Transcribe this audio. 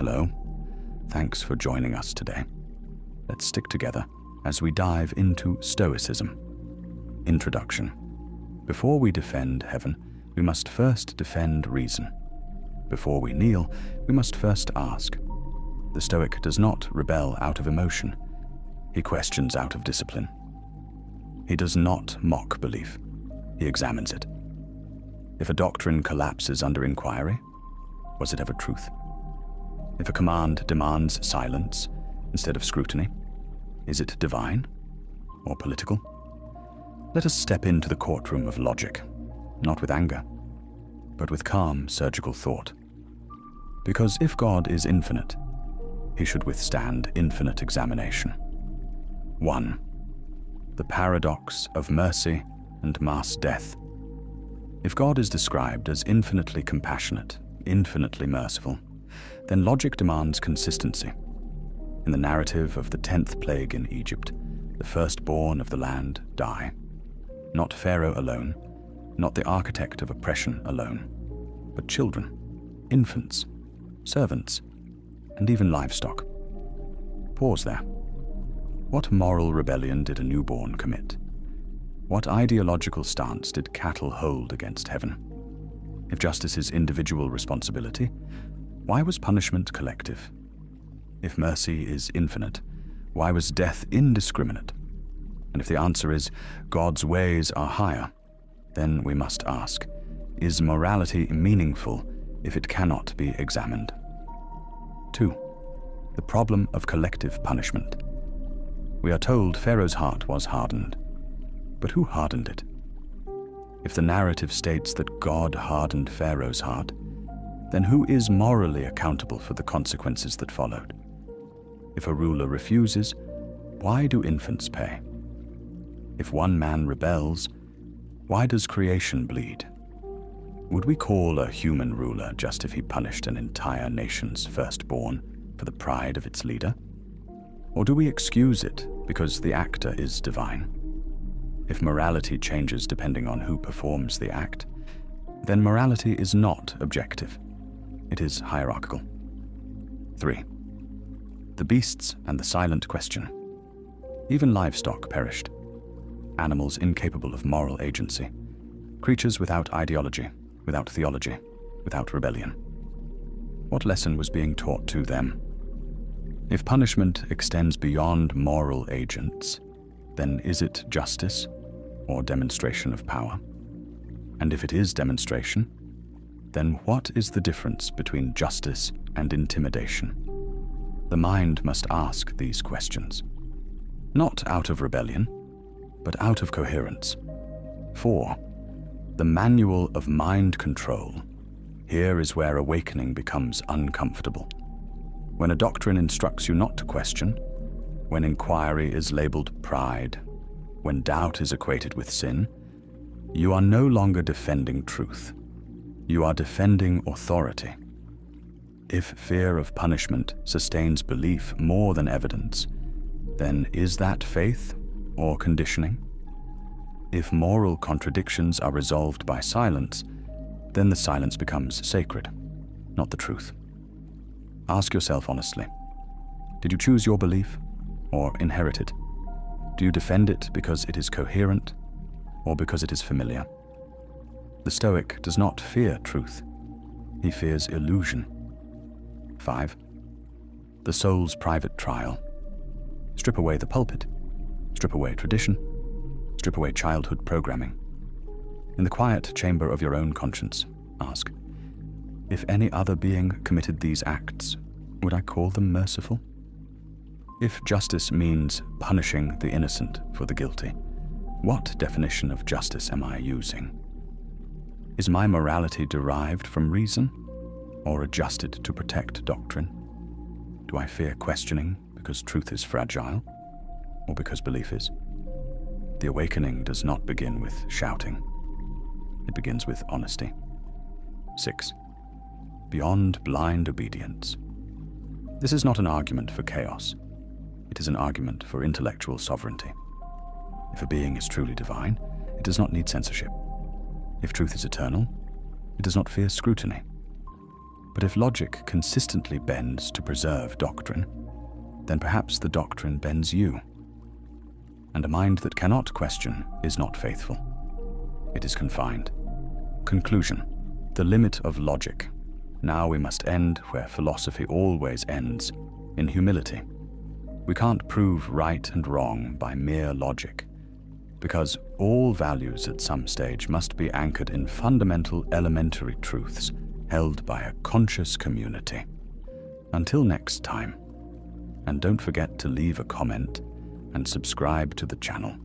Hello. Thanks for joining us today. Let's stick together as we dive into Stoicism. Introduction. Before we defend heaven, we must first defend reason. Before we kneel, we must first ask. The Stoic does not rebel out of emotion. He questions out of discipline. He does not mock belief. He examines it. If a doctrine collapses under inquiry, was it ever truth? If a command demands silence instead of scrutiny, is it divine or political? Let us step into the courtroom of logic, not with anger, but with calm, surgical thought. Because if God is infinite, he should withstand infinite examination. 1. The paradox of mercy and mass death. If God is described as infinitely compassionate, infinitely merciful, then logic demands consistency. In the narrative of the 10th plague in Egypt, the firstborn of the land die. Not Pharaoh alone, not the architect of oppression alone, but children, infants, servants, and even livestock. Pause there. What moral rebellion did a newborn commit? What ideological stance did cattle hold against heaven? If justice is individual responsibility, why was punishment collective? If mercy is infinite, why was death indiscriminate? And if the answer is God's ways are higher, then we must ask, is morality meaningful if it cannot be examined? 2. The problem of collective punishment. We are told Pharaoh's heart was hardened. But who hardened it? If the narrative states that God hardened Pharaoh's heart, then who is morally accountable for the consequences that followed? If a ruler refuses, why do infants pay? If one man rebels, why does creation bleed? Would we call a human ruler just if he punished an entire nation's firstborn for the pride of its leader? Or do we excuse it because the actor is divine? If morality changes depending on who performs the act, then morality is not objective. It is hierarchical. 3. The beasts and the silent question. Even livestock perished. Animals incapable of moral agency. Creatures without ideology, without theology, without rebellion. What lesson was being taught to them? If punishment extends beyond moral agents, then is it justice or demonstration of power? And if it is demonstration, then what is the difference between justice and intimidation? The mind must ask these questions, not out of rebellion, but out of coherence. 4. The manual of mind control. Here is where awakening becomes uncomfortable. When a doctrine instructs you not to question, when inquiry is labeled pride, when doubt is equated with sin, you are no longer defending truth. You are defending authority. If fear of punishment sustains belief more than evidence, then is that faith or conditioning? If moral contradictions are resolved by silence, then the silence becomes sacred, not the truth. Ask yourself honestly, did you choose your belief or inherit it? Do you defend it because it is coherent or because it is familiar? The Stoic does not fear truth. He fears illusion. 5. The soul's private trial. Strip away the pulpit. Strip away tradition. Strip away childhood programming. In the quiet chamber of your own conscience, ask, if any other being committed these acts, would I call them merciful? If justice means punishing the innocent for the guilty, what definition of justice am I using? Is my morality derived from reason or adjusted to protect doctrine? Do I fear questioning because truth is fragile or because belief is? The awakening does not begin with shouting. It begins with honesty. 6. Beyond blind obedience. This is not an argument for chaos. It is an argument for intellectual sovereignty. If a being is truly divine, it does not need censorship. If truth is eternal, it does not fear scrutiny. But if logic consistently bends to preserve doctrine, then perhaps the doctrine bends you. And a mind that cannot question is not faithful. It is confined. Conclusion: the limit of logic. Now we must end where philosophy always ends, in humility. We can't prove right and wrong by mere logic, because all values at some stage must be anchored in fundamental elementary truths held by a conscious community. Until next time, and don't forget to leave a comment and subscribe to the channel.